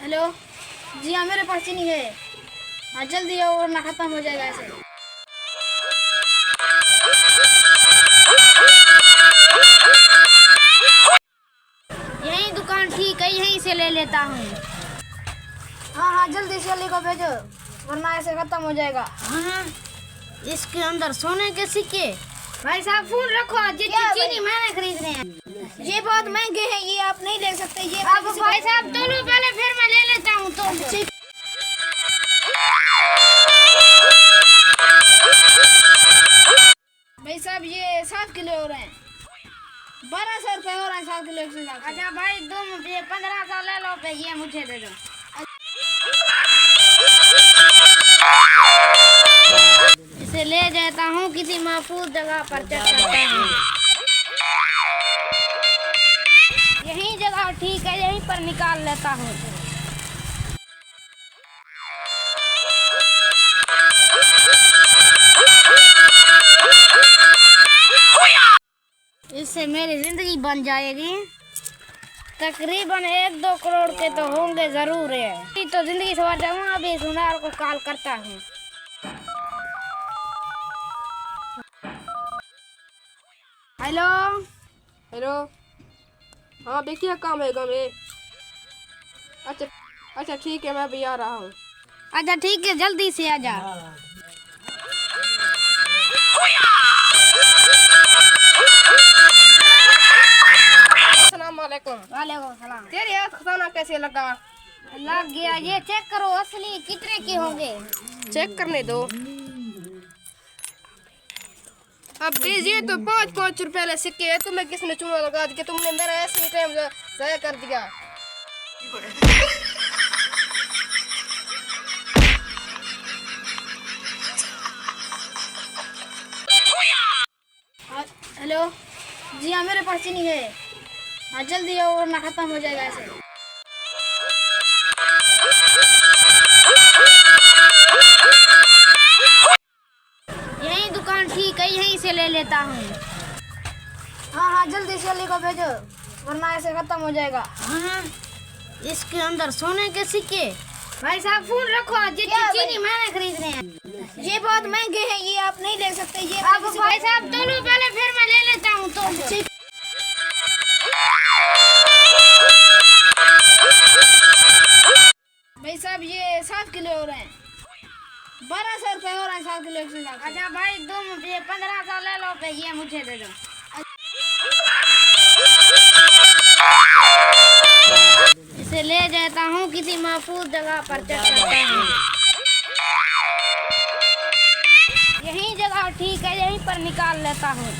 Hello जी हाँ, मेरे पास चीनी है। हाँ जल्दी आओ वरना खत्म हो जाएगा ऐसे। यही दुकान ठीक है, यहीं से ले लेता हूँ। हाँ हाँ जल्दी से अली को भेजो वरना ऐसे खत्म हो जाएगा। हाँ, इसके अंदर सोने के सिक्के। भाई साहब फोन रखो, ये चीनी मैंने खरीद रहे हैं। ये बहुत महंगे हैं, ये आप नहीं ले सकते। ये आप भाई साहब दोनों पहले, फिर मैं ले लेता हूँ। तो ठीक। भाई साहब ये 7 किलो हो रहे हैं, 1200 रुपये हो रहा है 7 किलो 160। अच्छा भाई तुम ये 1500 ले लो, पे ये मुझे दे दो। इसे ले जाता हूँ किसी महफूज जगह पर, चेक करता हूँ। यही जगह ठीक है, यहीं पर निकाल लेता हूँ। इससे मेरी जिंदगी बन जाएगी। तकरीबन 1-2 करोड़ के तो होंगे जरूर है। तो जिंदगी सवार जाऊंगा। अभी सुनार को कॉल करता हूँ। Hello hello. हाँ बे, क्या काम है में? अच्छा ठीक है, मैं भी आ रहा हूँ। अच्छा ठीक है, जल्दी से आ जा। वालेकुम। वालेकुम सलाम। तेरे हाथ खजाना कैसे लगा? लग गया। ये चेक करो, असली कितने के होंगे। चेक करने दो। अब ये तो 5-5 रुपए वाले सिक्के हैं। तुम्हें किसने चूना लगा दिया? तुमने मेरा ऐसे ही टाइम जाया कर दिया। हेलो जी हाँ, मेरे पास चीनी है। हाँ जल्दी आओ वरना खत्म हो जाएगा ऐसे। यही दुकान ठीक है, यहीं से ले लेता हूँ। हाँ हाँ जल्दी से अली को भेजो वरना ऐसे खत्म हो जाएगा। हाँ, इसके अंदर सोने के सिक्के। भाई साहब फोन रखो, ये चीनी मैंने खरीद रहे हैं। ये बहुत महंगे हैं, ये आप नहीं ले सकते। ये आप भाई साहब दोनों पहले, फिर मैं ले लेता हूँ। तो ठीक। भाई साहब ये 7 किलो हो रहे हैं, 1200 रुपये हो रहा है 7 किलो 160। अच्छा भाई तुम ये 1500 ले लो, पे ये मुझे दे दो। इसे ले जाता हूँ किसी महफूज जगह पर, चेक करता हूँ। यही जगह ठीक है, यहीं पर निकाल लेता हूँ।